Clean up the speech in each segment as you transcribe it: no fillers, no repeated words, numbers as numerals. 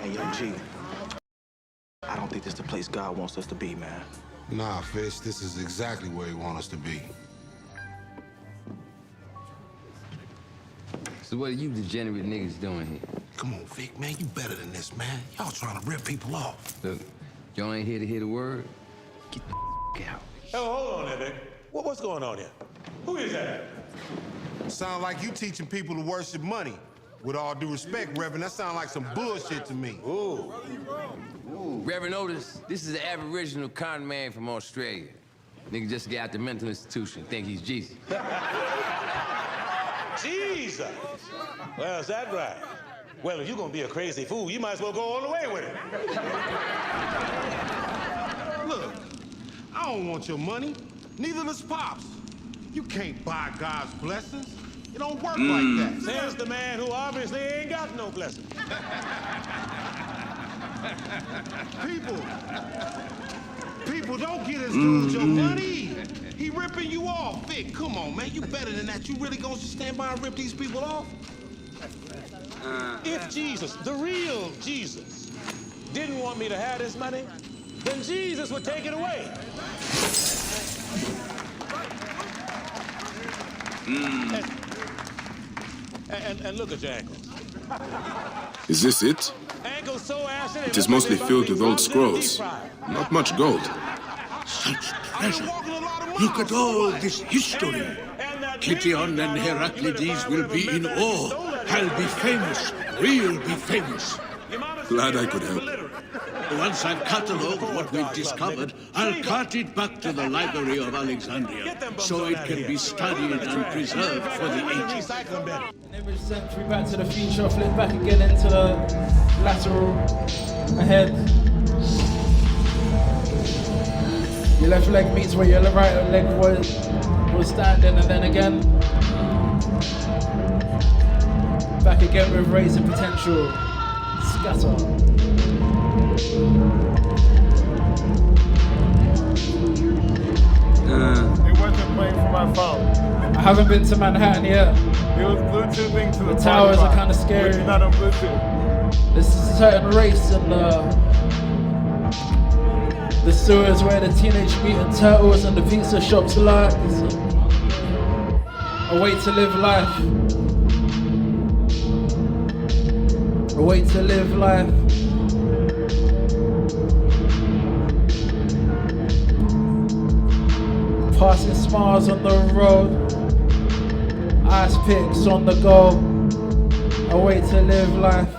Hey, Young G, I don't think this is the place God wants us to be, man. Nah, Fish, this is exactly where he wants us to be. So what are you degenerate niggas doing here? Come on, Vic, man, you better than this, man. Y'all trying to rip people off. Look, y'all ain't here to hear the word? Get the out. Oh, hold on there, Vic. What's going on here? Who is that? Sound like you teaching people to worship money. With all due respect, Reverend, that sound like some bullshit to me. Ooh. Reverend Otis, this is an aboriginal con man from Australia. Nigga just got out the mental institution, think he's Jesus. Jesus! Well, is that right? Well, if you're gonna be a crazy fool, you might as well go all the way with it. Look, I don't want your money. Neither does Pops. You can't buy God's blessings. It don't work like that. Says the man who obviously ain't got no blessing. People, don't get his dude your money. He ripping you off, Vic. Come on, man. You better than that. You really gonna stand by and rip these people off? If Jesus, the real Jesus, didn't want me to have this money, then Jesus would take it away. And look at your ankles. Is this it? Ankles so acid, It is mostly filled with old scrolls. Not much gold. Such treasure. Look at all this history. Gideon and Heraclides will be in awe. I'll be famous. We'll be famous. Glad I could help. Once I've catalogued what we've discovered, I'll cart it back to the Library of Alexandria so it can be studied and preserved for the ages. An image sent through Back to the Future, flip back again into the lateral ahead. Your left leg meets where your right leg was standing, and then again back again with raising potential. Scatter. It wasn't playing for my phone. I haven't been to Manhattan yet. It was Bluetoothing to the towers are kind of scary. Which is not on Bluetooth. There's a certain race in the sewers where the Teenage Mutant Turtles and the pizza shops lie. It's a way to live life. A way to live life. Passing smiles on the road. Ice picks on the go. A way to live life.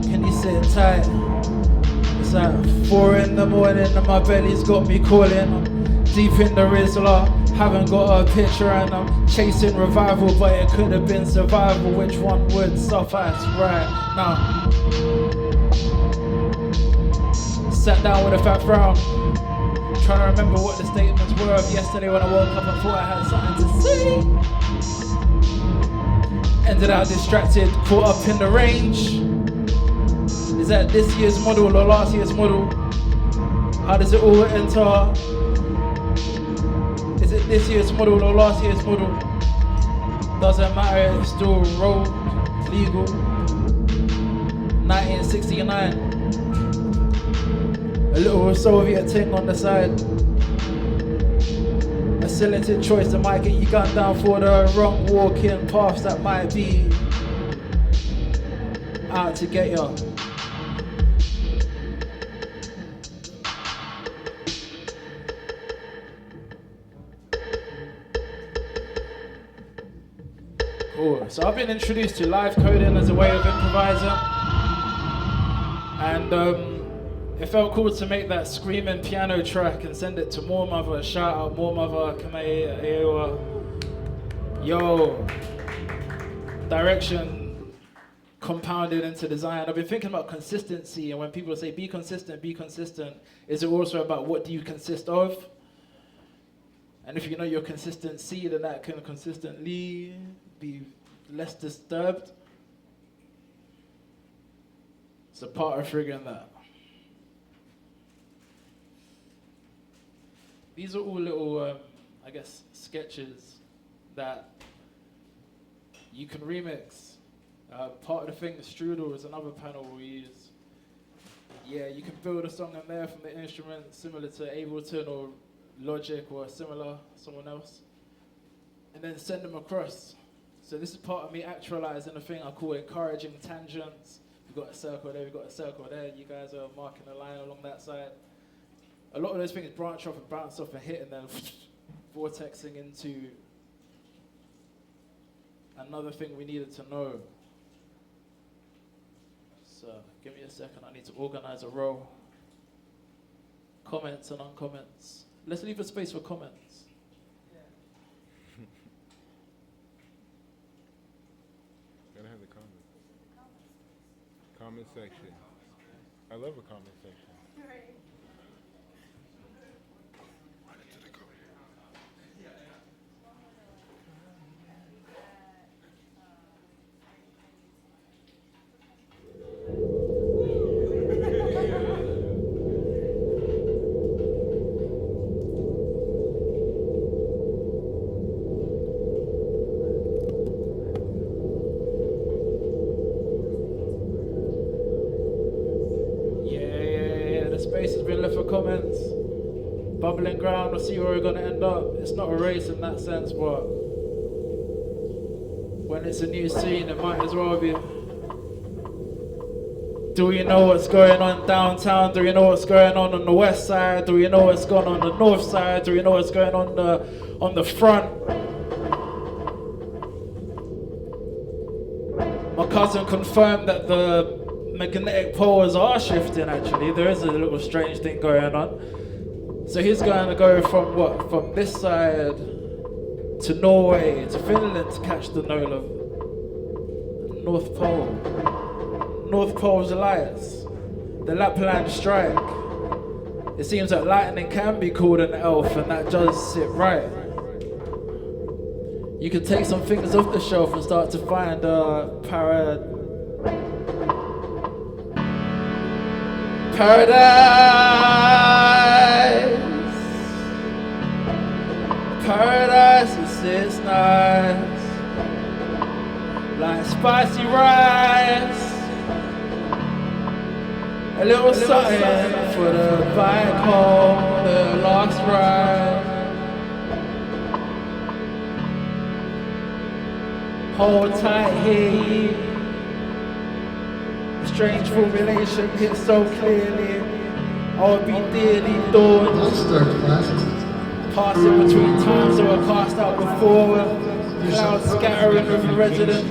Can you sit tight? It's like 4 in the morning and my belly's got me calling. I'm deep in the Rizzler. Haven't got a picture and I'm chasing revival, but it could have been survival. Which one would suffice right now? Sat down with a fat frown, trying to remember what the statements were of yesterday when I woke up and thought I had something to say. Ended up distracted, caught up in the range. Is that this year's model or last year's model? How does it all enter? Is it this year's model or last year's model? Doesn't matter, it's still road legal. 1969. A little Soviet thing on the side. A selected choice that might get you gunned down for the wrong walking paths that might be out to get you. Cool. So I've been introduced to live coding as a way of improvising, and it felt cool to make that screaming piano track and send it to More Mother. Shout out More Mother, Kamei, Aewa. Yo, direction compounded into design. I've been thinking about consistency, and when people say be consistent, is it also about what do you consist of? And if you know your consistency, then that can consistently be less disturbed. It's a part of figuring that. These are all little, I guess, sketches that you can remix Part of the thing, the Strudel is another panel we use. Yeah, you can build a song in there from the instrument similar to Ableton or Logic or similar, someone else, and then send them across. So this is part of me actualizing the thing I call encouraging tangents. We've got a circle there, we've got a circle there. You guys are marking a line along that side. A lot of those things branch off and bounce off and hit and then vortexing into another thing we needed to know. So give me a second, I need to organize a row. Comments and uncomments. Let's leave a space for comments. Gotta have the comments. Comment section. I love a comment section. Comments, bubbling ground, we'll see where we're gonna end up. It's not a race in that sense, but when it's a new scene, it might as well be. Do we know what's going on downtown? Do we know what's going on the west side? Do we know what's going on the north side? Do we know what's going on the front? My cousin confirmed that the magnetic poles are shifting. Actually, there is a little strange thing going on. So he's going to go from what? From this side to Norway to Finland to catch the North Pole. North Pole's lights. The Lapland strike. It seems that lightning can be called an elf, and that does sit right. You can take some things off the shelf and start to find Paradise is nice, like spicy rice, a little something for the bike home, the last ride. Hold tight here. Strange formulation hits so clearly. I'll be dearly dawned. Passing between times that were cast out before. Clouds scattering with a resident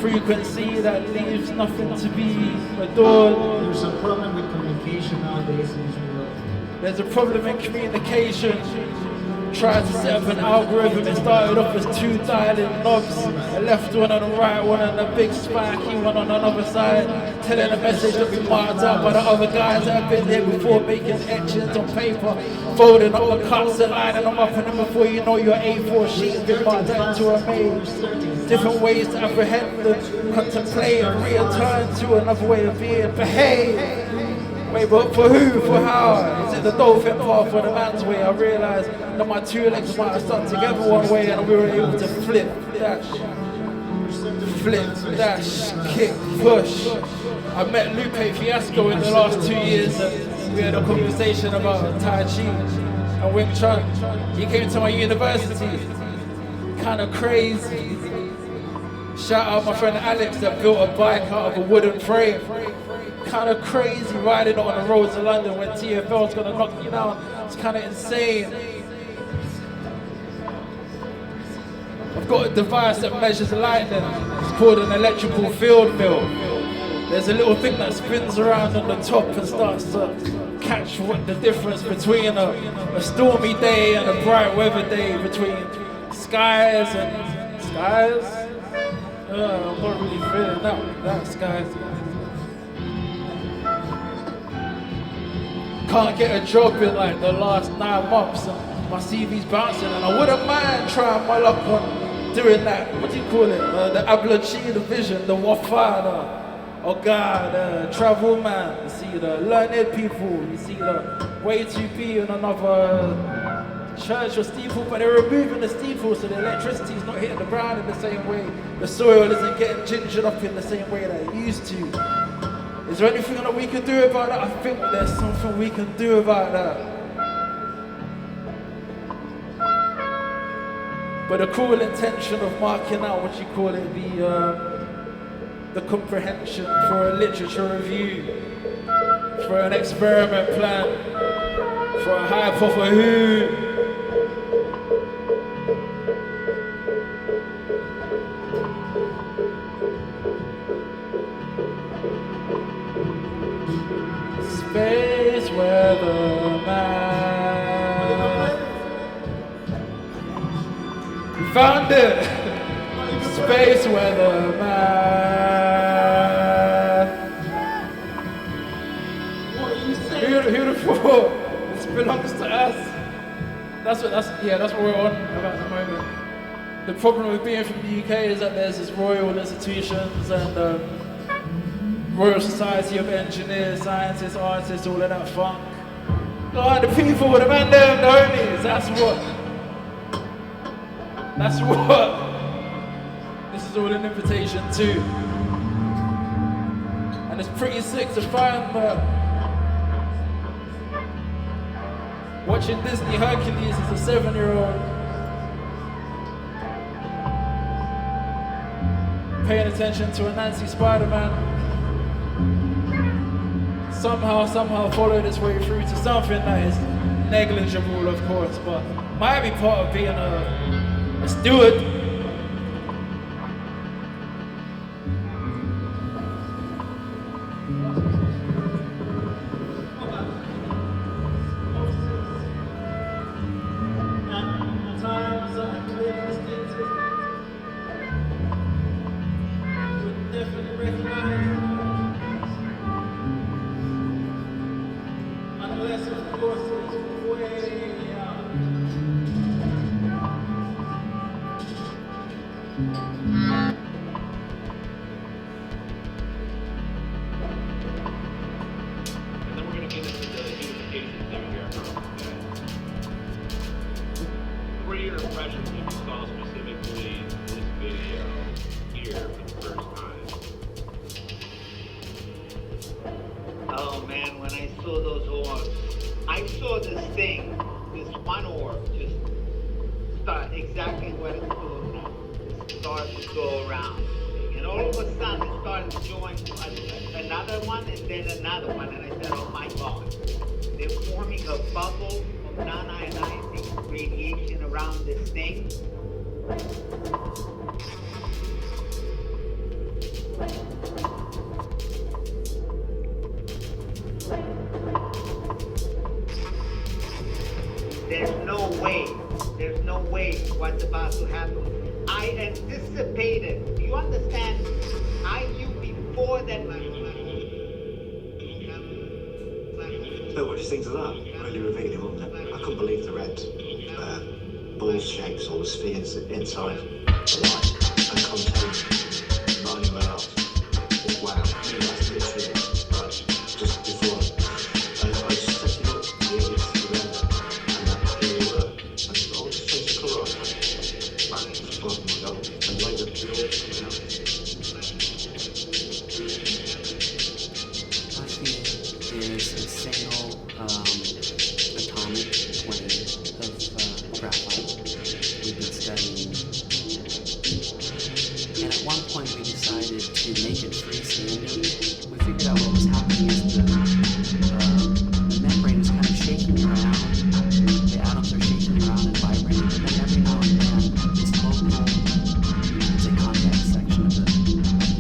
frequency that leaves nothing to be adored. There's a problem with communication nowadays in this world. There's a problem in communication. Tried to set up an algorithm, it started off as two dialing knobs, a left one and a right one and a big spiky one on another side, telling a message that we marked up by the other guys that have been there before, making etchings on paper, folding up the cuts and lining them up, and then before you know your A4 sheet's been marked out into a maze. Different ways to apprehend and contemplate and return to another way of being. Behave! Wait, but for who? For how? Is it the dolphin path or the man's way? I realised that my two legs might have stuck together one way and we were able to flip, dash, kick, push. I met Lupe Fiasco in the last 2 years and we had a conversation about Tai Chi and Wing Chun. He came to my university, kind of crazy. Shout out my friend Alex that built a bike out of a wooden frame. Kind of crazy riding on the roads of London when TFL's gonna knock you down. It's kind of insane. I've got a device that measures lightning. It's called an electrical field mill. There's a little thing that spins around on the top and starts to catch what the difference between a stormy day and a bright weather day, between skies and skies. I'm not really feeling that skies. Can't get a job in like the last 9 months and my CV's bouncing and I wouldn't mind trying my luck on doing that, what do you call it, the Ablachi, the vision, the Wafada, oh God, travel man, you see the learned people, you see the way to be in another church or steeple, but they're removing the steeple so the electricity's not hitting the ground in the same way. The soil isn't getting gingered up in the same way that it used to. Is there anything that we can do about that? I think there's something we can do about that. But the cool intention of marking out, what you call it, the comprehension for a literature review, for an experiment plan, for a hype of a who. Space weatherman. We found it. Space weatherman. Beautiful. This belongs to us. That's what we're on about the moment. The problem with being from the UK is that there's this royal institutions and Royal Society of Engineers, Scientists, Artists, all of that funk. God, the people, the man them, the homies, that's what this is all an invitation to. And it's pretty sick to find watching Disney Hercules as a 7-year-old, paying attention to Anansi Spider-Man, somehow followed its way through to something that is negligible, of course, but might be part of being a steward. There's no way what's about to happen. I anticipated. Do you understand? I knew before that. So what do you think of that? Really revealing, wasn't it? I couldn't believe the red ball shapes or the spheres inside the light and contained not anywhere else. Wow, that's literally just before. I was setting up the images together and that here you were. I said, oh, just change the colour on that. And it was blood my God. And later, it all coming out. There's a single atomic plane of graphite we've been studying. And at one point we decided to make it freestanding. We figured out what was happening is the membrane is kind of shaking around. The atoms are shaking around and vibrating, but then every now and then this local, it's a convex section of the membrane.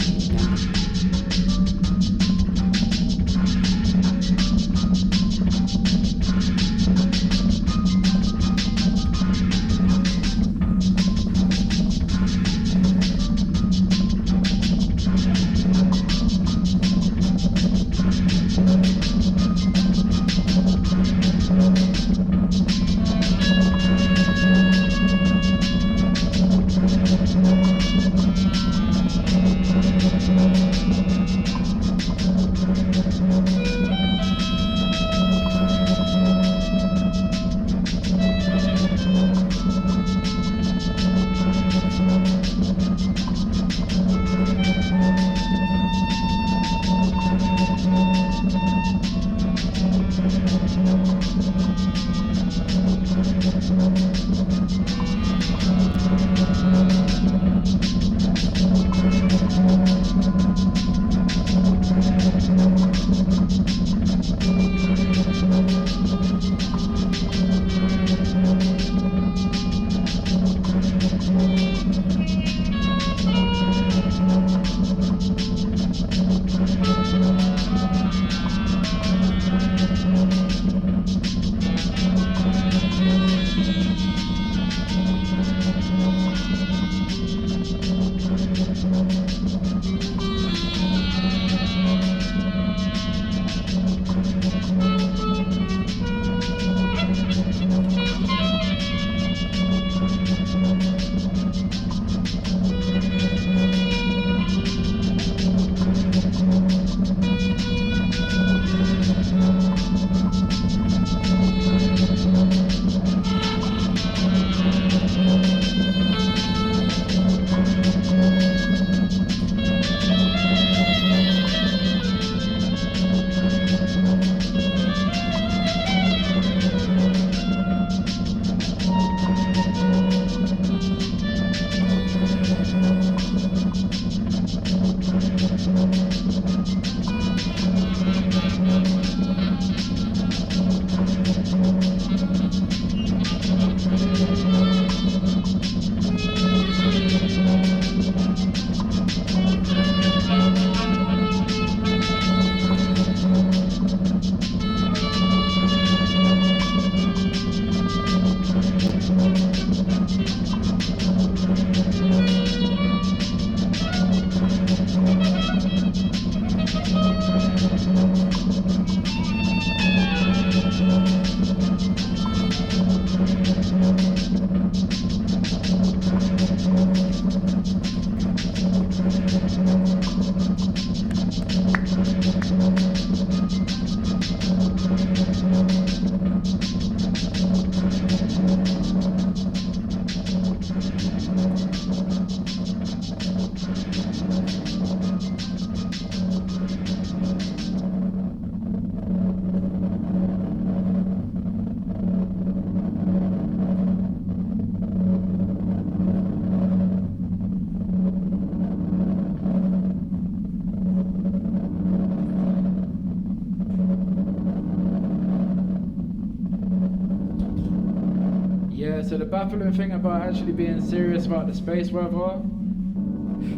So the baffling thing about actually being serious about the space weather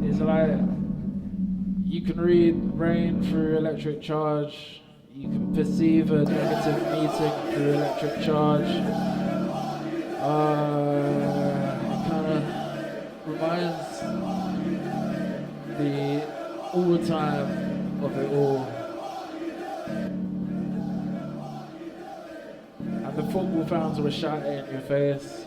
is like you can read rain through electric charge, you can perceive a negative meeting through electric charge. It kind of reminds the all time of it all. The football fans were shouting in your face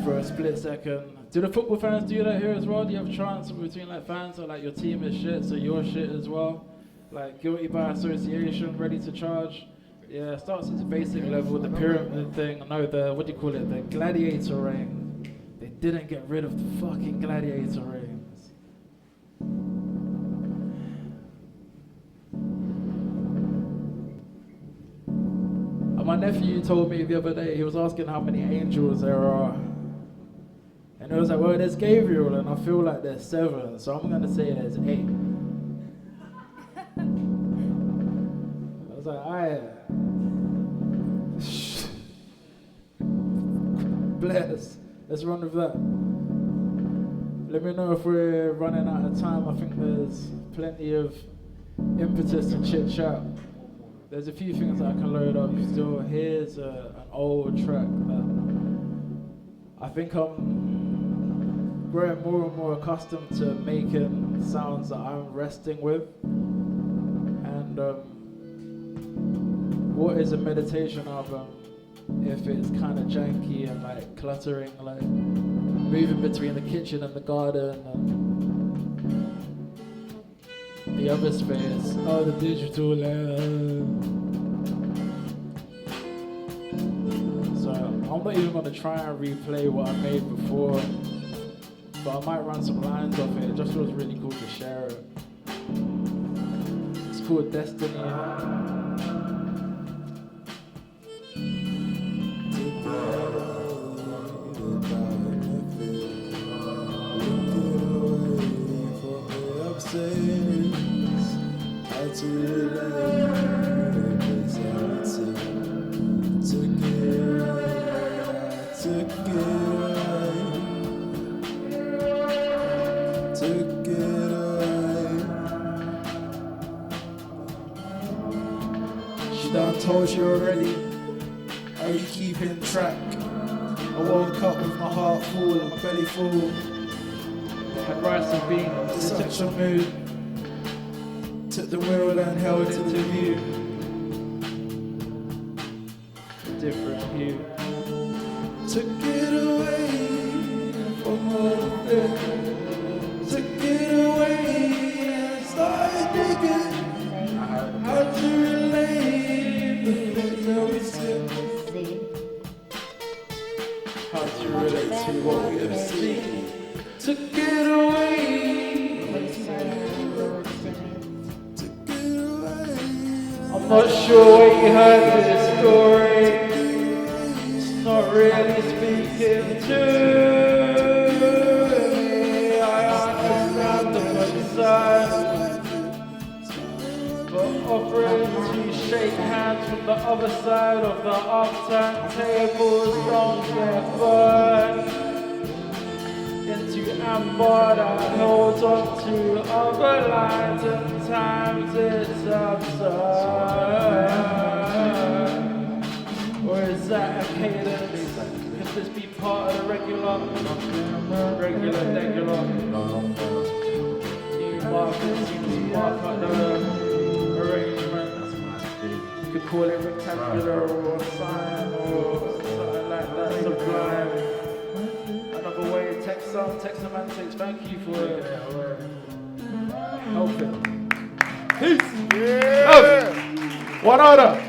for a split second. Do the football fans do that here as well? Do you have chants between like fans or like your team is shit, so you're shit as well? Like guilty by association, ready to charge? Yeah, it starts at the basic level, the pyramid thing, no, the, what do you call it, the gladiator ring. They didn't get rid of the fucking gladiator rings. My nephew told me the other day, he was asking how many angels there are. And it was like, well, there's Gabriel, and I feel like there's 7, so I'm gonna say there's 8. I was like, alright. Bless. Let's run with that. Let me know if we're running out of time. I think there's plenty of impetus and chit chat. There's a few things that I can load up still. Here's an old track that I think I'm growing more and more accustomed to making sounds that I'm resting with. And what is a meditation album if it's kind of janky and like cluttering, like moving between the kitchen and the garden and the other space, oh, the digital So I'm not even gonna try and replay what I made before, but I might run some lines off it. It just feels really cool to share it. It's called Destiny. She done told you already. Are you keeping track? I woke up with my heart full and my belly full. Had rice and beans, such a mood. Took the wheel and held it to view. Different view. Took it away from all of them. Took it away and started digging. How to relate the things that we see. How to relate to what we have seen. Took it away. I'm not sure what you heard of this story. It's not really speaking to me. I understand the funny side. shake hands from the other side of the upturned tables. Don't get burned into amber that holds on to other lines, and times it's absurd. Or is that a cadence? Can this be part of the regular, regular? New markers, you mark up the arrangement. You could call it rectangular or sign or something like that, sublime. Another way, text semantics, thank you for helping. Peace! Yeah. One order!